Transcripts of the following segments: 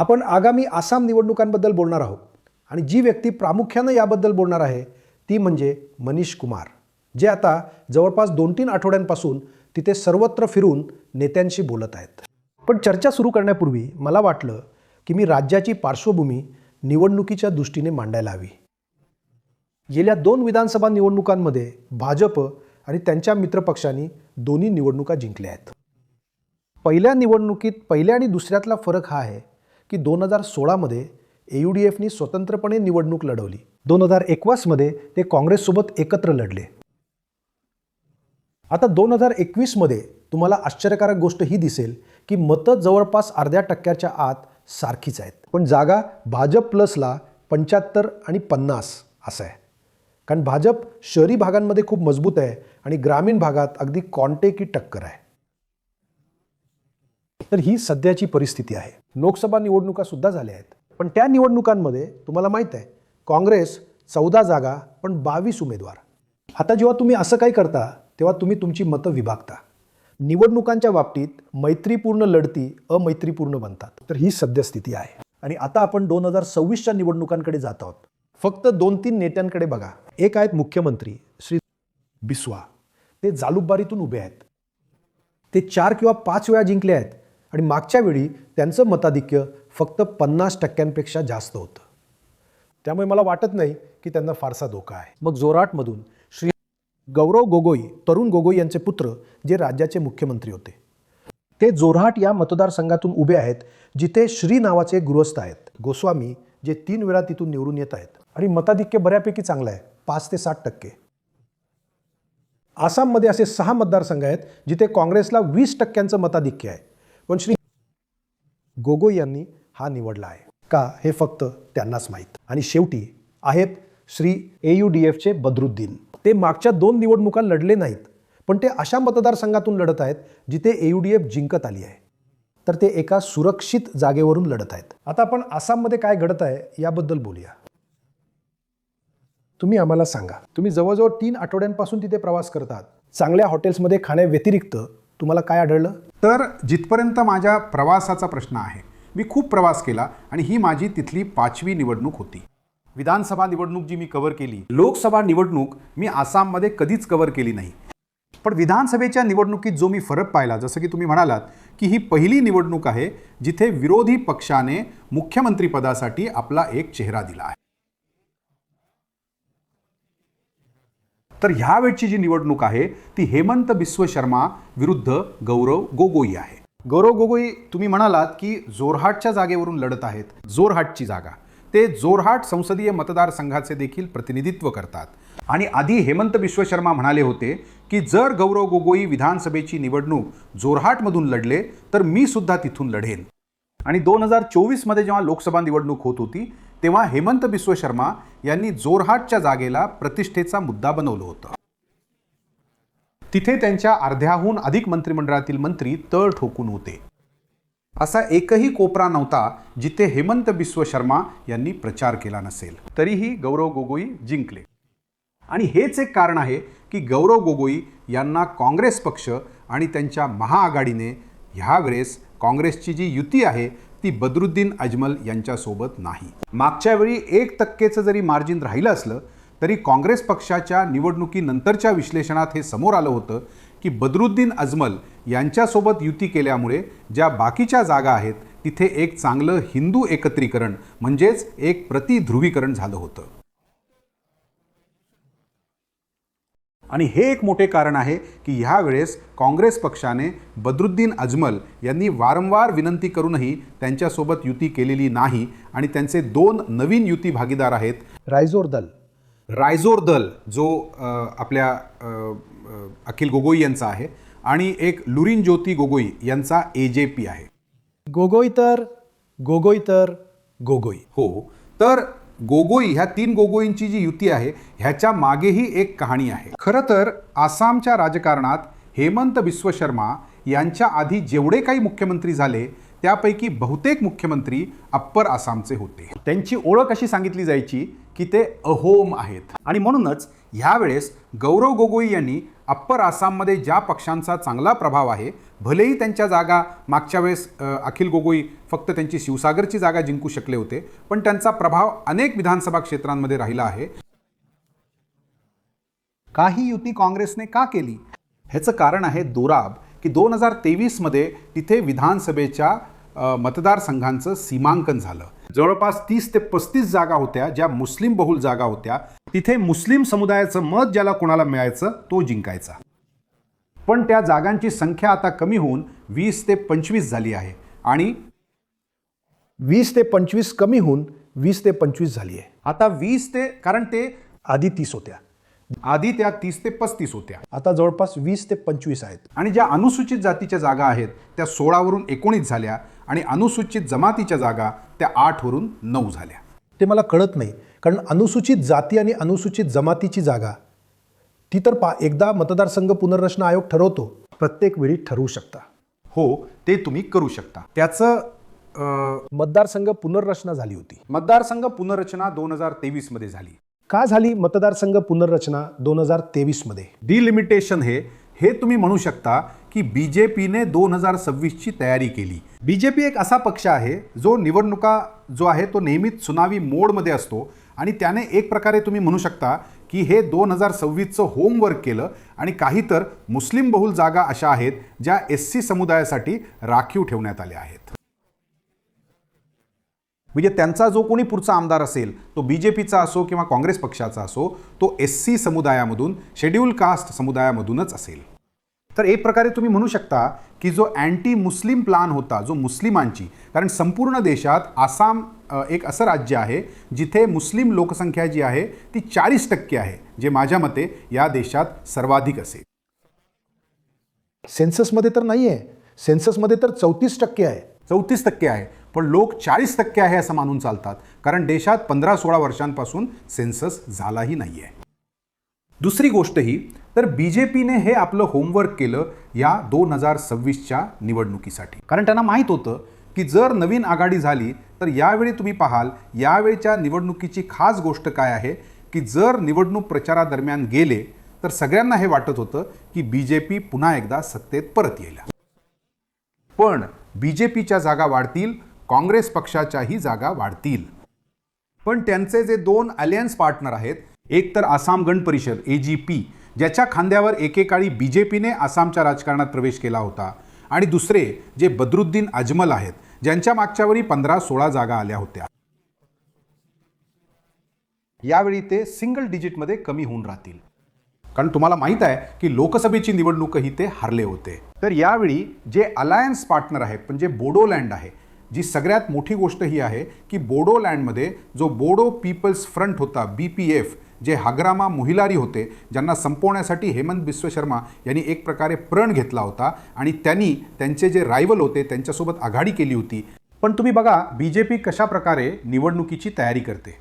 आपण आगामी आसाम निवडणुकांबद्दल बोलणार आहोत आणि जी व्यक्ती प्रामुख्यानं याबद्दल बोलणार आहे ती म्हणजे मनीष कुमार, जे आता जवळपास 2-3 आठवड्यांपासून तिथे सर्वत्र फिरून नेत्यांशी बोलत आहेत. पण चर्चा सुरू करण्यापूर्वी मला वाटलं की मी राज्याची पार्श्वभूमी निवडणुकीच्या दृष्टीने मांडायला हवी. गेल्या 2 विधानसभा निवडणुकांमध्ये भाजप आणि त्यांच्या मित्रपक्षांनी दोन्ही निवडणुका जिंकल्या आहेत. पहिल्या निवडणुकीत पहिल्या आणि दुसऱ्यातला फरक हा आहे की 2016 मध्ये AUDFनी स्वतंत्रपणे निवडणूक लढवली. 2021 मध्ये ते काँग्रेससोबत एकत्र लढले. आता 2021 मध्ये तुम्हाला आश्चर्यकारक गोष्ट ही दिसेल की मतं जवळपास अर्ध्या टक्क्याच्या आत सारखीच आहेत, पण जागा भाजप प्लसला 75 आणि 50 असं आहे. कारण भाजप शहरी भागांमध्ये खूप मजबूत आहे आणि ग्रामीण भागात अगदी कॉन्टे की टक्कर आहे. तर ही सध्याची परिस्थिती आहे. लोकसभा निवडणुका सुद्धा झाल्या आहेत, पण त्या निवडणुकांमध्ये तुम्हाला माहीत आहे काँग्रेस 14 जागा पण 22 उमेदवार. आता जेव्हा तुम्ही असं काही करता तेव्हा तुम्ही तुमची मतं विभागता. निवडणुकांच्या बाबतीत मैत्रीपूर्ण लढती अमैत्रीपूर्ण बनतात. तर ही सद्यस्थिती आहे. आणि आता आपण 2026च्या निवडणुकांकडे जात आहोत. फक्त 2-3 नेत्यांकडे बघा. एक आहेत मुख्यमंत्री श्री बिस्वा, ते जालुकबारीतून उभे आहेत. ते 4 किंवा 5 वेळा जिंकले आहेत आणि मागच्या वेळी त्यांचं मताधिक्य फक्त 50% जास्त होतं. त्यामुळे मला वाटत नाही की त्यांना फारसा धोका आहे. मग जोरहाटमधून श्री गौरव गोगोई, तरुण गोगोई यांचे पुत्र, जे राज्याचे मुख्यमंत्री होते, ते जोरहाट या मतदारसंघातून उभे आहेत, जिथे श्री नावाचे गृहस्थ आहेत गोस्वामी, जे 3 वेळा तिथून निवडून येत आहेत आणि मताधिक्य बऱ्यापैकी चांगलं आहे, 5 ते 7%. आसाममध्ये असे 6 मतदारसंघ आहेत जिथे काँग्रेसला 20% मताधिक्य आहे, पण श्री गोगोई यांनी हा निवडला आहे का हे फक्त त्यांनाच माहीत. आणि शेवटी आहेत श्री AUDFचे बदरुद्दीन. ते मागच्या 2 निवडणुका लढले नाहीत, पण ते अशा मतदारसंघातून लढत आहेत जिथे AUDF जिंकत आली आहे. तर ते एका सुरक्षित जागेवरून लढत आहेत. आता आपण आसाममध्ये काय घडत आहे याबद्दल बोलूया. तुम्ही आम्हाला सांगा, तुम्ही जवळजवळ 3 आठवड्यांपासून तिथे प्रवास करतात. चांगल्या हॉटेल्समध्ये खाण्याव्यतिरिक्त तुम्हाला काय आढळलं? तर जिथपर्यंत माझ्या प्रवासाचा प्रश्न आहे, मी खूप प्रवास केला आणि ही माझी तिथली 5वी निवडणूक होती. विधानसभा निवडणूक जी मी कव्हर केली, लोकसभा निवडणूक मी आसाममध्ये कधीच कव्हर केली नाही. पण विधानसभेच्या निवडणुकीत जो मी फरक पाहिला, जसं की तुम्ही म्हणालात की ही पहिली निवडणूक आहे जिथे विरोधी पक्षाने मुख्यमंत्रीपदासाठी आपला एक चेहरा दिला आहे. तर ह्यावेळची जी निवडणूक आहे ती हेमंत बिस्व शर्मा विरुद्ध गौरव गोगोई आहे. गौरव गोगोई, तुम्ही म्हणालात की जोरहाटच्या जागेवरून लढत आहेत. जोरहाटची जागा, ते जोरहाट संसदीय मतदारसंघाचे देखील प्रतिनिधित्व करतात. आणि आधी हेमंत बिस्व शर्मा म्हणाले होते की जर गौरव गोगोई विधानसभेची निवडणूक जोरहाटमधून लढले तर मी सुद्धा तिथून लढेन. आणि 2024 मध्ये जेव्हा लोकसभा निवडणूक होत होती तेव्हा हेमंत बिस्व शर्मा यांनी जोरहाटच्या जागेला प्रतिष्ठेचा मुद्दा बनवलं होतं. तिथे त्यांच्या अर्ध्याहून अधिक मंत्रिमंडळातील मंत्री तळ ठोकून होते. असा एकही कोपरा नव्हता जिथे हेमंत बिस्व शर्मा यांनी प्रचार केला नसेल. तरीही गौरव गोगोई जिंकले. आणि हेच एक कारण आहे की गौरव गोगोई यांना काँग्रेस पक्ष आणि त्यांच्या महाआघाडीने ह्यावेळेस काँग्रेसची जी युती आहे ती बदरुद्दीन अजमल यांच्यासोबत नाही. मागच्या वेळी 1% जरी मार्जिन राहिलं असलं तरी काँग्रेस पक्षाच्या निवडणुकीनंतरच्या विश्लेषणात हे समोर आलं होतं की बदरुद्दीन अजमल यांच्यासोबत युती केल्यामुळे ज्या बाकीच्या जागा आहेत तिथे एक चांगलं हिंदू एकत्रीकरण म्हणजेच एक प्रतिध्रुवीकरण झालं होतं. आणि हे एक मोठे कारण आहे की ह्यावेळेस काँग्रेस पक्षाने बदरुद्दीन अजमल यांनी वारंवार विनंती करूनही त्यांच्यासोबत युती केलेली नाही. आणि त्यांचे 2 नवीन युती भागीदार आहेत. रायजोर दल जो आपल्या अखिल गोगोई यांचा आहे आणि एक लुरिन ज्योती गोगोई यांचा AJP आहे. गोगोई तर गोगोई. हो, तर गोगोई, ह्या 3 गोगोईंची जी युती आहे ह्याच्या मागेही एक कहाणी आहे. खरं तर आसामच्या राजकारणात हेमंत बिस्व शर्मा यांच्या आधी जेवढे काही मुख्यमंत्री झाले त्यापैकी बहुतेक मुख्यमंत्री अप्पर आसामचे होते. त्यांची ओळख अशी सांगितली जायची की ते अहोम आहेत. आणि म्हणूनच ह्यावेळेस गौरव गोगोई यांनी अप्पर आसाममध्ये ज्या पक्षांचा चांगला प्रभाव आहे, भलेही त्यांच्या जागा मागच्या वेळेस अखिल गोगोई फक्त त्यांची शिवसागरची जागा जिंकू शकले होते, पण त्यांचा प्रभाव अनेक विधानसभा क्षेत्रांमध्ये राहिला आहे. काही युती काँग्रेसने का केली? ह्याचं कारण आहे दोराब, की 2023 तिथे विधानसभेच्या मतदारसंघांचं सीमांकन झालं. जवळपास 30 ते 35 जागा होत्या ज्या मुस्लिम बहुल जागा होत्या. तिथे मुस्लिम समुदायाचं मत ज्याला कोणाला मिळायचं तो जिंकायचा. पण त्या जागांची संख्या आता कमी होऊन 20 ते 25 झाली आहे. आणि 20 ते 25 कमी होऊन 20 ते 25 झाली आहे. आता 20 ते, कारण ते आधी 30 होत्या, आधी त्या 30 ते 35 होत्या, आता जवळपास 20 ते 25 आहेत. आणि ज्या अनुसूचित जातीच्या जागा आहेत त्या 16 वरून 19 झाल्या, आणि अनुसूचित जमातीच्या जागा त्या 8 वरून 9 झाल्या. ते मला कळत नाही, कारण अनुसूचित जाती आणि अनुसूचित जमातीची जागा ती तर एकदा मतदारसंघ पुनर्रचना आयोग ठरवतो, प्रत्येक वेळी ठरवू शकता. हो, ते तुम्ही करू शकता. त्याचं मतदारसंघ पुनर्रचना झाली होती. मतदारसंघ पुनर्रचना 2023 झाली. का झाली मतदारसंघ पुनर्रचना 2023 डिलिमिटेशन हे तुम्ही म्हणू शकता की बीजेपीने 2026ची तयारी केली. बीजेपी एक असा पक्ष आहे जो निवडणुका जो आहे तो नेहमीच चुनावी मोडमध्ये असतो, आणि त्याने एक प्रकारे तुम्ही म्हणू शकता की हे 2026चं होमवर्क केलं, आणि काही तर मुस्लिम बहुल जागा अशा आहेत ज्या SC समुदायासाठी राखीव ठेवण्यात आल्या आहेत. म्हणजे त्यांचा जो कोणी पुढचा आमदार असेल तो बीजेपीचा असो किंवा काँग्रेस पक्षाचा असो, तो SC समुदायामधून, शेड्यूल कास्ट समुदायामधूनच असेल. तर एक प्रकारे तुम्ही म्हणू शकता की जो अँटी मुस्लिम प्लान होता, जो मुस्लिमांची, कारण संपूर्ण देशात आसाम एक असं राज्य आहे जिथे मुस्लिम लोकसंख्या जी आहे ती 40% आहे, जे माझ्या मते या देशात सर्वाधिक असेल. सेन्ससमध्ये तर नाही आहे, सेन्ससमध्ये तर 34% आहे. 34% आहे, पण लोक 40% आहे असं मानून चालतात, कारण देशात 15-16 वर्षांपासून सेन्सस झालाही नाही आहे. दुसरी गोष्ट ही तर बीजेपीने हे आपलं होमवर्क केलं या 2026च्या निवडणुकीसाठी, कारण त्यांना माहीत होतं की जर नवीन आघाडी झाली तर यावेळी तुम्ही पाहाल, यावेळच्या निवडणुकीची खास गोष्ट काय आहे की जर निवडणूक प्रचारादरम्यान गेले तर सगळ्यांना हे वाटत होतं की बीजेपी पुन्हा एकदा सत्तेत परत येईल. पण बीजेपीच्या जागा वाढतील, काँग्रेस पक्षाच्याही जागा वाढतील. पण त्यांचे जे 2 अलायन्स पार्टनर आहेत, एक तर आसाम गण परिषद AGP, ज्याच्या खांद्यावर एकेकाळी बीजेपीने आसामच्या राजकारणात प्रवेश केला होता, आणि दुसरे जे बदरुद्दीन अजमल आहेत, ज्यांच्या मागच्यावरी 15-16 जागा आल्या होत्या. यावेळी ते सिंगल डिजिटमध्ये कमी होऊन राहतील, कारण तुम्हाला माहीत आहे की लोकसभेची निवडणूकही ते हारले होते. तर यावेळी जे अलायन्स पार्टनर आहेत, म्हणजे बोडोलँड आहे, जी सगळ्यात मोठी गोष्ट ही आहे की बोडोलँडमध्ये जो बोडो पीपल्स फ्रंट होता, BPF, जे हाग्रामा मोहिलारी होते, ज्यांना संपवण्यासाठी हेमंत बिस्व शर्मा यांनी एक प्रकारे प्रण घेतला होता, आणि त्यांनी त्यांचे जे रायवल होते त्यांच्यासोबत आघाडी केली होती. पण तुम्ही बघा बीजेपी कशा प्रकारे निवडणुकीची तयारी करते,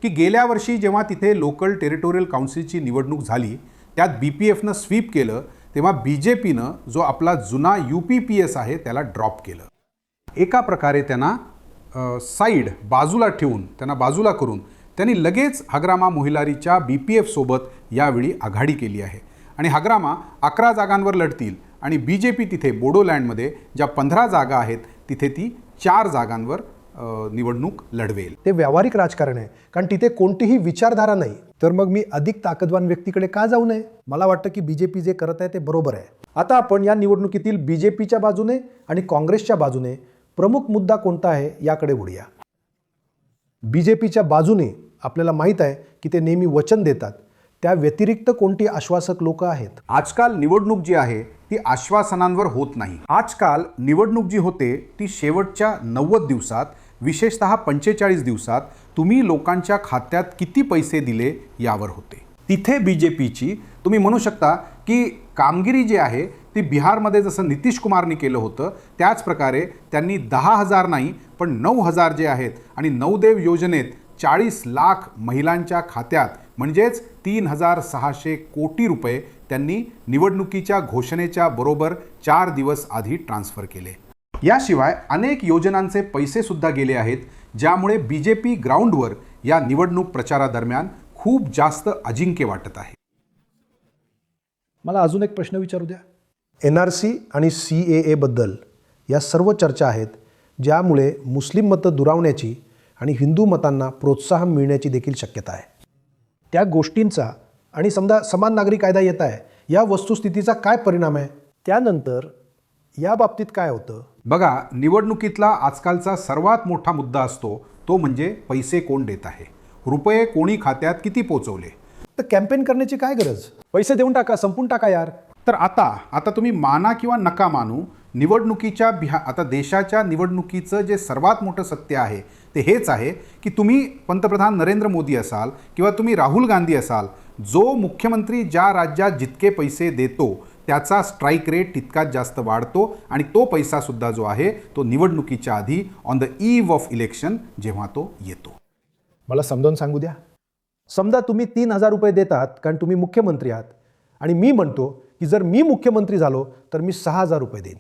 की गेल्या वर्षी जेव्हा तिथे लोकल टेरिटोरियल काउन्सिलची निवडणूक झाली, त्यात BPFनं स्वीप केलं, तेव्हा बीजेपीनं जो आपला जुना UPPS आहे त्याला ड्रॉप केलं. एका प्रकारे त्यांना बाजूला ठेवून, त्यांना बाजूला करून त्यांनी लगेच हाग्रामा मोहिलारीच्या BPF सोबत यावेळी आघाडी केली आहे, आणि हाग्रामा 11 जागांवर लढतील, आणि बीजेपी तिथे बोडोलँडमध्ये ज्या 15 जागा आहेत तिथे ती 4 जागांवर निवडणूक लढवेल. ते व्यावहारिक राजकारण आहे, कारण तिथे कोणतीही विचारधारा नाही. तर मग मी अधिक ताकदवान व्यक्तीकडे का जाऊ नये? मला वाटतं की बीजेपी जे करत आहे ते बरोबर आहे. आता आपण या निवडणुकीतील बीजेपीच्या बाजूने आणि काँग्रेसच्या बाजूने प्रमुख मुद्दा कोणता आहे याकडे वळूया. बीजेपीच्या बाजूने आपल्याला माहीत आहे की ते नेहमी वचन देतात, त्या व्यतिरिक्त कोणती आश्वासक लोक आहेत? आजकाल निवडणूक जी आहे ती आश्वासनांवर होत नाही. आजकाल निवडणूक जी होते ती शेवटच्या 90 दिवसात, विशेषतः 45 दिवसात तुम्ही लोकांच्या खात्यात किती पैसे दिले यावर होते. तिथे बीजेपीची तुम्ही म्हणू शकता की कामगिरी जी आहे ती बिहारमध्ये जसं नितीश कुमारनी केलं होतं त्याच प्रकारे त्यांनी 10,000 नाही पण 9,000 जे आहेत, आणि नवदेव योजनेत 40 लाख महिलांच्या खात्यात म्हणजेच 3,600 कोटी रुपये त्यांनी निवडणुकीच्या घोषणेच्या बरोबर 4 दिवस आधी ट्रान्स्फर केले. याशिवाय अनेक योजनांचे पैसे सुद्धा गेले आहेत, ज्यामुळे BJP ग्राउंडवर या निवडणूक प्रचारादरम्यान खूप जास्त अजिंक्य वाटत आहे. मला अजून एक प्रश्न विचारू द्या. NRC आणि CAA बद्दल या सर्व चर्चा आहेत, ज्यामुळे मुस्लिम मतं दुरावण्याची आणि हिंदू मतांना प्रोत्साहन मिळण्याची देखील शक्यता आहे. त्या गोष्टींचा आणि समजा समान नागरी कायदा येत आहे या वस्तुस्थितीचा काय परिणाम आहे, त्यानंतर या बाबतीत काय होतं. बघा, निवडणुकीतला आजकालचा सर्वात मोठा मुद्दा असतो तो म्हणजे पैसे कोण देत आहे, रुपये कोणी खात्यात किती पोचवले. तर कॅम्पेन करण्याची काय गरज, पैसे देऊन टाका, संपून टाका यार. तर आता तुम्ही माना किंवा नका मानू, निवडणुकीच्या आता देशाच्या निवडणुकीचं जे सर्वात मोठं सत्य आहे ते हेच आहे की तुम्ही पंतप्रधान नरेंद्र मोदी असाल किंवा तुम्ही राहुल गांधी असाल, जो मुख्यमंत्री ज्या राज्यात जितके पैसे देतो त्याचा स्ट्राईक रेट तितकाच जास्त वाढतो आणि तो पैसासुद्धा जो आहे तो निवडणुकीच्या आधी on the eve of election जेव्हा तो येतो. मला समजावून सांगू द्या. समजा तुम्ही 3,000 रुपये देतात कारण तुम्ही मुख्यमंत्री आहात आणि मी म्हणतो की जर मी मुख्यमंत्री झालो तर मी 6,000 रुपये देईन.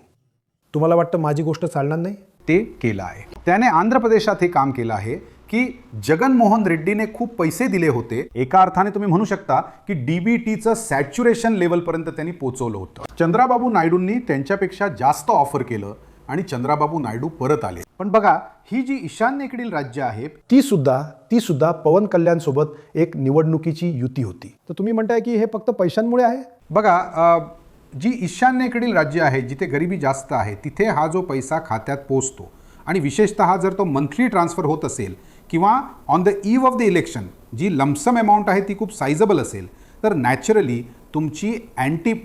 तुम्हाला वाटतं माझी गोष्ट चालणार नाही? ते केलं आहे. त्याने आंध्र प्रदेशात हे काम केलं आहे की जगनमोहन रेड्डीने खूप पैसे दिले होते. एका अर्थाने तुम्ही म्हणू शकता की DBTचं सॅच्युरेशन लेवलपर्यंत त्यांनी पोहोचवलं होतं. चंद्राबाबू नायडूंनी त्यांच्यापेक्षा जास्त ऑफर केलं आणि चंद्राबाबू नायडू परत आले. पण बघा, ही जी ईशान्येकडील राज्य आहे ती सुद्धा पवन कल्याणसोबत एक निवडणुकीची युती होती. तर तुम्ही म्हणताय की हे फक्त पैशांमुळे आहे? बघा, जी ईशान्येकडील राज्य आहे, जिथे गरिबी जास्त आहे, तिथे हा जो पैसा खात्यात पोचतो आणि विशेषतः जर तो मंथली ट्रान्सफर होत असेल किंवा on the eve of the election जी लमसम अमाऊंट आहे ती खूप सायझेबल असेल, तर नॅचरली तुमची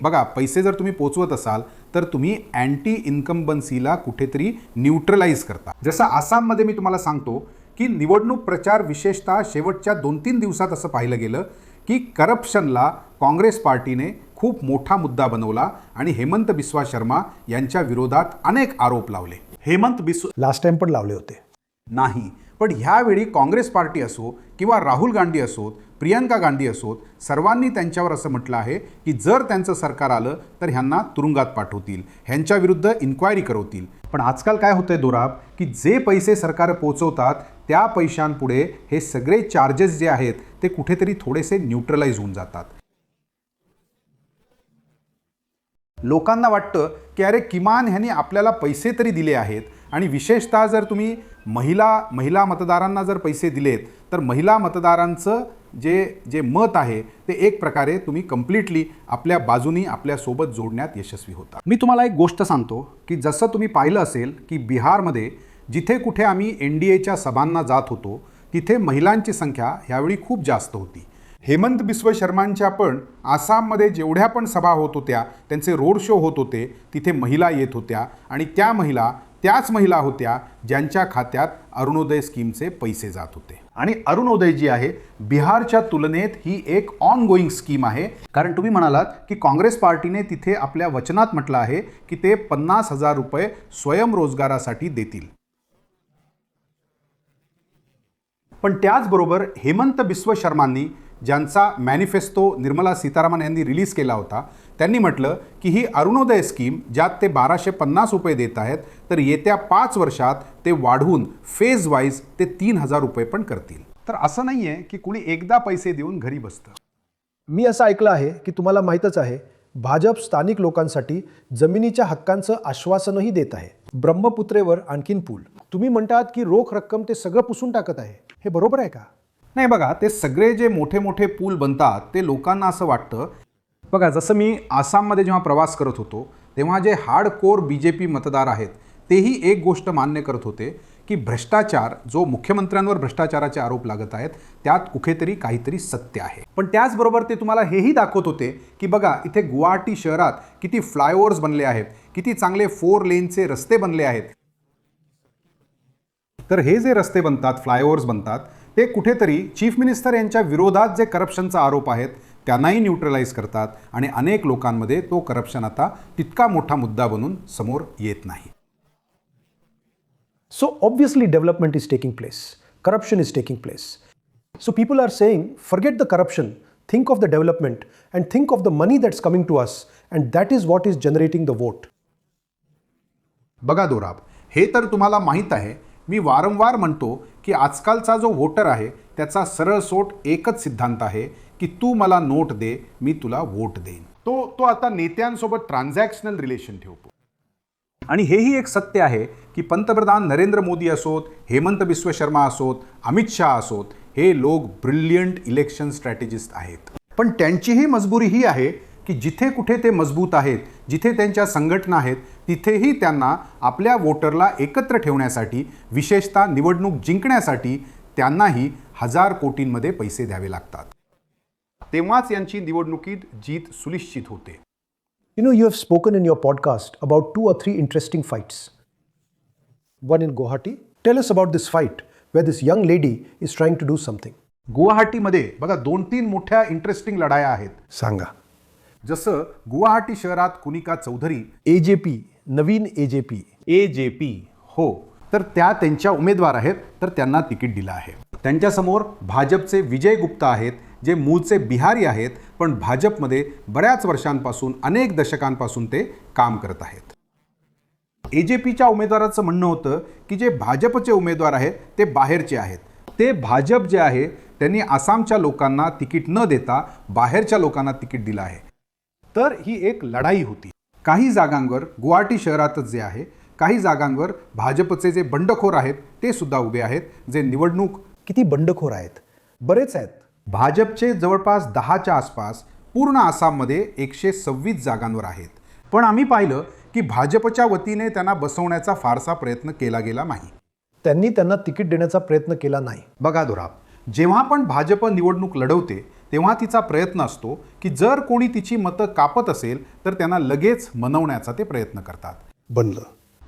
बघा, पैसे जर तुम्ही पोचवत असाल तर तुम्ही अँटी इन्कम्बन्सीला कुठेतरी न्यूट्रलाइज करता. जसं आसाममध्ये मी तुम्हाला सांगतो की निवडणूक प्रचार विशेषतः शेवटच्या 2-3 दिवसात असं पाहिलं गेलं की करप्शनला काँग्रेस पार्टीने खूप मोठा मुद्दा बनवला आणि हेमंत बिस्वा शर्मा यांच्या विरोधात अनेक आरोप लावले. हेमंत बिस्वा लास्ट टाइम पण लावले होते नाही, पण ह्यावेळी काँग्रेस पार्टी असो किंवा राहुल गांधी असोत, प्रियंका गांधी असोत, सर्वांनी त्यांच्यावर असं म्हटलं आहे की जर त्यांचं सरकार आलं तर ह्यांना तुरुंगात पाठवतील, ह्यांच्या विरुद्ध इन्क्वायरी करवतील. पण आजकाल काय होतंय दोराब, की जे पैसे सरकार पोचवतात त्या पैशांपुढे हे सगळे चार्जेस जे आहेत ते कुठेतरी थोडेसे न्यूट्रलाइज होऊन जातात. लोकांना वाटतं की अरे किमान ह्यांनी आपल्याला पैसे तरी दिले आहेत. आणि विशेषतः जर तुम्ही महिला मतदारांना जर पैसे दिलेत तर महिला मतदारांचं जे मत आहे ते एक प्रकारे तुम्ही कम्प्लिटली आपल्या बाजूनी आपल्यासोबत जोडण्यात यशस्वी होता. मी तुम्हाला एक गोष्ट सांगतो की जसं तुम्ही पाहिलं असेल की बिहारमध्ये जिथे कुठे आम्ही NDAच्या सभांना जात होतो तिथे महिलांची संख्या ह्यावेळी खूप जास्त होती. हेमंत बिस्व शर्मांच्या पण आसाममध्ये जेवढ्या पण सभा होत होत्या, त्यांचे रोड शो होत होते, तिथे महिला येत होत्या आणि त्याच महिला होत्या ज्यांच्या खात्यात अरुणोदय स्कीमचे पैसे जात होते. आणि अरुणोदय जी आहे बिहारच्या तुलनेत ही एक ऑनगोईंग स्कीम आहे. कारण तुम्ही म्हणालात की काँग्रेस पार्टीने तिथे आपल्या वचनात म्हटलं आहे की ते 50,000 रुपये स्वयंरोजगारासाठी देतील. पण त्याचबरोबर हेमंत बिस्व शर्मांनी ज्यांचा मॅनिफेस्टो निर्मला सीतारामन यांनी रिलीज केला होता, त्यांनी म्हटलं की ही अरुणोदय स्कीम ज्यात ते 1,250 रुपये देत आहेत तर येत्या 5 वर्षात ते वाढवून फेज वाईज ते 3,000 रुपये पण करतील. तर असं नाही आहे की कुणी एकदा पैसे देऊन घरी बसतं. मी असं ऐकलं आहे की तुम्हाला माहीतच आहे, भाजप स्थानिक लोकांसाठी जमिनीच्या हक्कांचं आश्वासनही देत आहे. ब्रह्मपुत्रेवर आणखीन पूल. तुम्ही म्हणतात की रोख रक्कम ते सगळं पुसून टाकत आहे. हे बरोबर आहे का? नाही, बघा, ते सगळे जे मोठे मोठे पूल बनतात ते लोकांना असं वाटतं. बघा, जसं मी आसाममध्ये जेव्हा प्रवास करत होतो तेव्हा जे हार्डकोर BJP मतदार आहेत तेही एक गोष्ट मान्य करत होते की भ्रष्टाचार, जो मुख्यमंत्र्यांवर भ्रष्टाचाराचे आरोप लागत आहेत त्यात कुठेतरी काहीतरी सत्य आहे. पण त्याचबरोबर ते तुम्हाला हेही दाखवत होते की बघा, इथे गुवाहाटी शहरात किती फ्लायओव्हर्स बनले आहेत, किती चांगले 4 लेनचे रस्ते बनले आहेत. तर हे जे रस्ते बनतात, फ्लायओव्हर्स बनतात, ते कुठेतरी चीफ मिनिस्टर यांच्या विरोधात जे करप्शनचा आरोप आहेत त्यांनाही न्यूट्रलाइज करतात आणि अनेक लोकांमध्ये तो करप्शन आता तितका मोठा मुद्दा बनून समोर येत नाही. So obviously development is taking place. Corruption is taking place. So people are saying, forget the corruption, think of the development and think of the money that's coming to us, and that is what is generating the vote. बघा दोराब, हे तर तुम्हाला माहीत आहे, मी वारंवार म्हणतो की आजकालचा जो वोटर आहे त्याचा सरळसोट एकच सिद्धांत आहे की तू मला नोट दे, मी तुला वोट देईन. तो आता नेत्यांसोबत ट्रान्झॅक्शनल रिलेशन ठेवतो. आणि हेही एक सत्य आहे की पंतप्रधान नरेंद्र मोदी असोत, हेमंत बिस्व शर्मा असोत, अमित शहा असोत, हे लोक ब्रिलियंट इलेक्शन स्ट्रॅटेजिस्ट आहेत. पण त्यांचीही मजबुरी ही आहे की जिथे कुठे ते मजबूत आहेत, जिथे त्यांच्या संघटना आहेत, तिथेही त्यांना आपल्या वोटरला एकत्र ठेवण्यासाठी, विशेषतः निवडणूक जिंकण्यासाठी त्यांनाही 1000 कोटींमध्ये पैसे द्यावे लागतात. तेव्हाच यांची निवडणुकीत जीत सुनिश्चित होते. You know, you have spoken in your podcast about 2 or 3 interesting fights. One in Guwahati. Tell us about this fight where this young lady is trying to do something. गुवाहाटीमध्ये बघा 2-3 मोठ्या इंटरेस्टिंग लढाया आहेत. सांगा. जसं गुवाहाटी शहरात कुनिका चौधरी AJP, नवीन AJP. AJP, हो, तर त्या त्यांच्या उमेदवार आहेत, तर त्यांना तिकीट दिलं आहे. त्यांच्यासमोर भाजपचे विजय गुप्ता आहेत, जे मूळचे बिहारी आहेत, पण भाजपमध्ये बऱ्याच वर्षांपासून, अनेक दशकांपासून ते काम करत आहेत. AJPच्या उमेदवाराचं म्हणणं होतं की जे भाजपचे उमेदवार आहेत ते बाहेरचे आहेत. ते भाजप जे आहे त्यांनी आसामच्या लोकांना तिकीट न देता बाहेरच्या लोकांना तिकीट दिलं आहे. तर ही एक लढाई होती. काही जागांवर गुवाहाटी शहरातच जे आहे, काही जागांवर भाजपचे जे बंडखोर आहेत ते सुद्धा उभे आहेत, जे निवडणूक. किती बंडखोर आहेत? बरेच आहेत. भाजपचे जवळपास 10च्या आसपास पूर्ण आसाममध्ये 126 जागांवर आहेत. पण आम्ही पाहिलं की भाजपच्या वतीने त्यांना बसवण्याचा फारसा प्रयत्न केला गेला नाही. त्यांनी त्यांना तिकीट देण्याचा प्रयत्न केला नाही. बघा दोराब, जेव्हा पण भाजप निवडणूक लढवते तेव्हा तिचा प्रयत्न असतो की जर कोणी तिची मतं कापत असेल तर त्यांना लगेच मनवण्याचा ते प्रयत्न करतात. बनलं.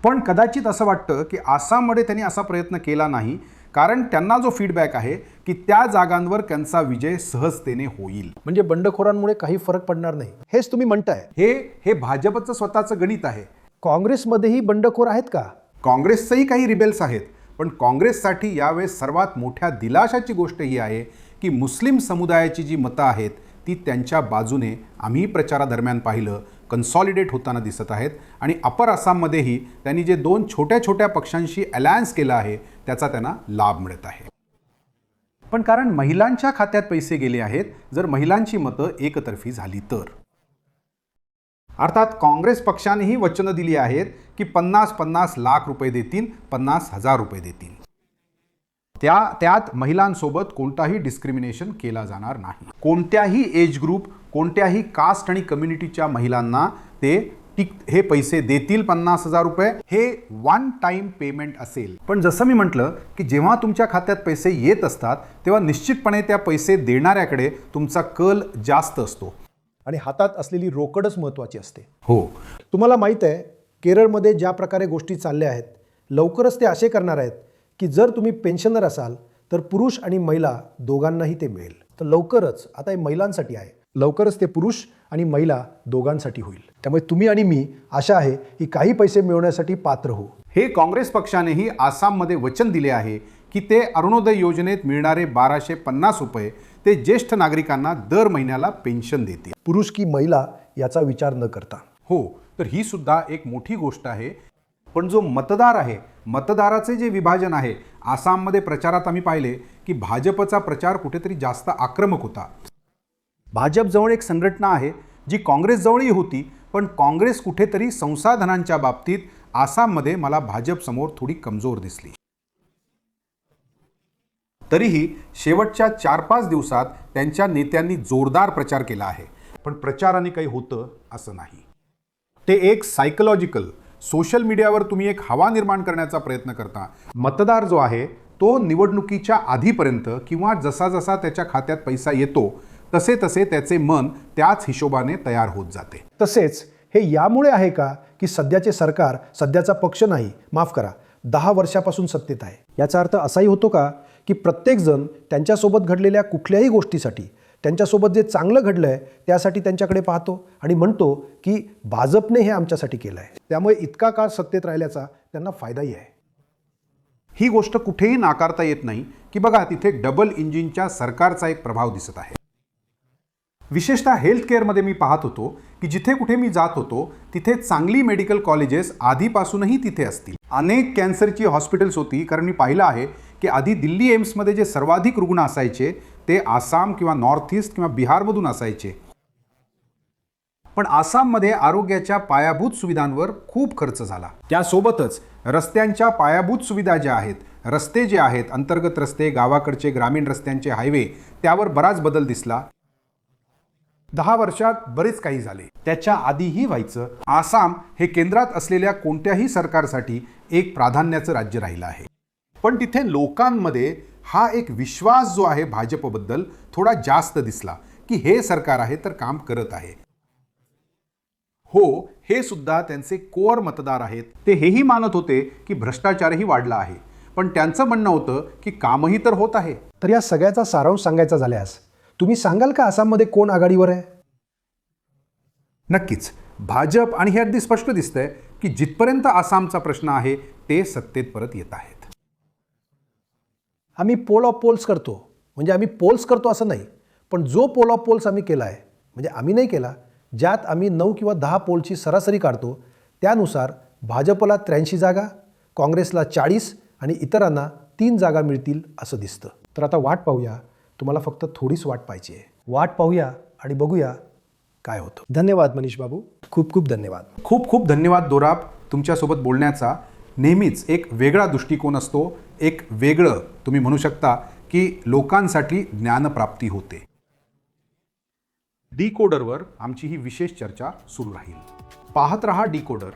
पण कदाचित असं वाटतं की आसाममध्ये त्यांनी असा प्रयत्न केला नाही, कारण त्यांना जो फीडबॅक आहे की त्या जागांवर त्यांचा विजय सहजतेने होईल. म्हणजे बंडखोरांमुळे काही फरक पडणार नाही, हेच तुम्ही म्हणताय. हे भाजपचं स्वतःचं गणित आहे. काँग्रेसमध्येही बंडखोर आहेत का? काँग्रेसचंही काही रिबेल्स आहेत, पण काँग्रेससाठी यावेळेस सर्वात मोठ्या दिलाशाची गोष्ट ही आहे की मुस्लिम समुदायाची जी मतं आहेत ती त्यांच्या बाजूने आम्ही प्रचारादरम्यान पाहिलं कन्सॉलिडेट होताना दिसत आहेत. आणि अपर आसाममध्येही त्यांनी जे 2 छोट्या छोट्या पक्षांशी अलायन्स केलं आहे त्याचा त्यांना लाभ मिळत आहे. पण कारण महिलांच्या खात्यात पैसे गेले आहेत, जर महिलांची मतं एकतर्फी झाली तर. अर्थात काँग्रेस पक्षानेही वचनं दिली आहेत की 50-50 लाख रुपये देतील, 50,000 रुपये देतील. त्यात महिलांसोबत कोणताही डिस्क्रिमिनेशन केला जाणार नाही. कोणत्याही एज ग्रुप, कोणत्याही कास्ट आणि कम्युनिटीच्या महिलांना ते हे पैसे देतील. 50,000 रुपये हे वन टाइम पेमेंट असेल. पण जसं मी म्हटलं की जेव्हा तुमच्या खात्यात पैसे येत असतात तेव्हा निश्चितपणे त्या पैसे देणाऱ्याकडे तुमचा कल जास्त असतो आणि हातात असलेली रोकडच महत्त्वाची असते. हो, तुम्हाला माहीत आहे केरळमध्ये ज्या प्रकारे गोष्टी चालल्या आहेत, लवकरच ते असे करणार आहेत की जर तुम्ही पेन्शनर असाल तर पुरुष आणि महिला दोघांनाही ते मिळेल. तर लवकरच, आता हे महिलांसाठी आहे, लवकरच ते पुरुष आणि महिला दोघांसाठी होईल. त्यामुळे तुम्ही आणि मी आशा आहे की काही पैसे मिळवण्यासाठी पात्र होऊ. हे काँग्रेस पक्षानेही आसाममध्ये वचन दिले आहे की ते अरुणोदय योजनेत मिळणारे 1250 रुपये ते ज्येष्ठ नागरिकांना दर महिन्याला पेन्शन देतील, पुरुष की महिला याचा विचार न करता. हो, तर ही सुद्धा एक मोठी गोष्ट आहे. पण जो मतदार आहे, मतदाराचे जे विभाजन आहे, आसाममध्ये प्रचारात आम्ही पाहिले की भाजपचा प्रचार कुठेतरी जास्त आक्रमक होता. भाजपजवळ एक संघटना आहे जी काँग्रेसजवळही होती, पण काँग्रेस कुठेतरी संसाधनांच्या बाबतीत आसाममध्ये मला भाजपसमोर थोडी कमजोर दिसली. तरीही शेवटच्या 4-5 दिवसात त्यांच्या नेत्यांनी जोरदार प्रचार केला आहे. पण प्रचाराने काही होतं असं नाही. ते एक सायकोलॉजिकल, सोशल मीडियावर तुम्ही एक हवा निर्माण करण्याचा प्रयत्न करता. मतदार जो आहे तो निवडणुकीच्या आधीपर्यंत किंवा जसा जसा त्याच्या खात्यात पैसा येतो तसे तसे त्याचे मन त्याच हिशोबाने तयार होत जाते. तसेच हे यामुळे आहे का की सध्याचे सरकार, सध्याचा पक्ष नाही, माफ करा, 10 वर्षापासून सत्तेत आहे. याचा अर्थ असाही होतो का की प्रत्येकजण त्यांच्यासोबत घडलेल्या कुठल्याही गोष्टीसाठी, त्यांच्यासोबत जे चांगलं घडलं आहे त्यासाठी त्यांच्याकडे पाहतो आणि म्हणतो की भाजपने हे आमच्यासाठी केलं आहे, त्यामुळे इतका काळ सत्तेत राहिल्याचा त्यांना फायदाही आहे. ही गोष्ट कुठेही नाकारता येत नाही की बघा तिथे डबल इंजिनच्या सरकारचा एक प्रभाव दिसत आहे. विशेषतः हेल्थ केअरमध्ये मी पाहत होतो की जिथे कुठे मी जात होतो तिथे चांगली मेडिकल कॉलेजेस आधीपासूनही तिथे असतील. अनेक कॅन्सरची हॉस्पिटल्स होती, कारण मी पाहिलं आहे की आधी दिल्ली एम्समध्ये जे सर्वाधिक रुग्ण असायचे ते आसाम किंवा नॉर्थ ईस्ट किंवा बिहारमधून असायचे. पण आसाममध्ये आरोग्याच्या पायाभूत सुविधांवर खूप खर्च झाला. त्यासोबतच रस्त्यांच्या पायाभूत सुविधा ज्या आहेत, रस्ते जे आहेत, अंतर्गत रस्ते, गावाकडचे ग्रामीण रस्त्यांचे हायवे, त्यावर बराच बदल दिसला. 10 वर्षात बरेच काही झाले. त्याच्या आधीही व्हायचं. आसाम हे केंद्रात असलेल्या कोणत्याही सरकारसाठी एक प्राधान्याचं राज्य राहिलं आहे. पण तिथे लोकांमध्ये हा एक विश्वास जो आहे भाजपबद्दल थोडा जास्त दिसला की हे सरकार आहे तर काम करत आहे. हो, हे सुद्धा त्यांचे कोअर मतदार आहेत. ते हेही मानत होते की भ्रष्टाचारही वाढला आहे, पण त्यांचं म्हणणं होतं की कामही तर होत आहे. तर या सगळ्याचा सारांश सांगायचा झाल्यास तुम्ही सांगाल का आसाममध्ये कोण आघाडीवर आहे? नक्कीच भाजप. आणि हे अगदी स्पष्ट दिसतंय की जिथपर्यंत आसामचा प्रश्न आहे ते सत्तेत परत येत आहेत. आम्ही पोल ऑफ पोल्स करतो, म्हणजे आम्ही पोल्स करतो असं नाही, पण जो पोल ऑफ पोल्स आम्ही केला आहे, म्हणजे आम्ही नाही केला, ज्यात आम्ही 9 किंवा 10 पोलची सरासरी काढतो, त्यानुसार भाजपला 83 जागा, काँग्रेसला 40 आणि इतरांना 3 जागा मिळतील असं दिसतं. तर आता वाट पाहूया. तुम्हाला फक्त थोडीच वाट पाहिजे. वाट पाहूया आणि बघूया काय होतं. धन्यवाद मनीष बाबू, खूप खूप धन्यवाद. खूप खूप धन्यवाद दोराब. तुमच्यासोबत बोलण्याचा नेहमीच एक वेगळा दृष्टिकोन असतो. एक वेगळं तुम्ही म्हणू शकता की लोकांसाठी ज्ञानप्राप्ती होते. डिकोडरवर आमची ही विशेष चर्चा सुरू राहील. पाहत रहा डिकोडर.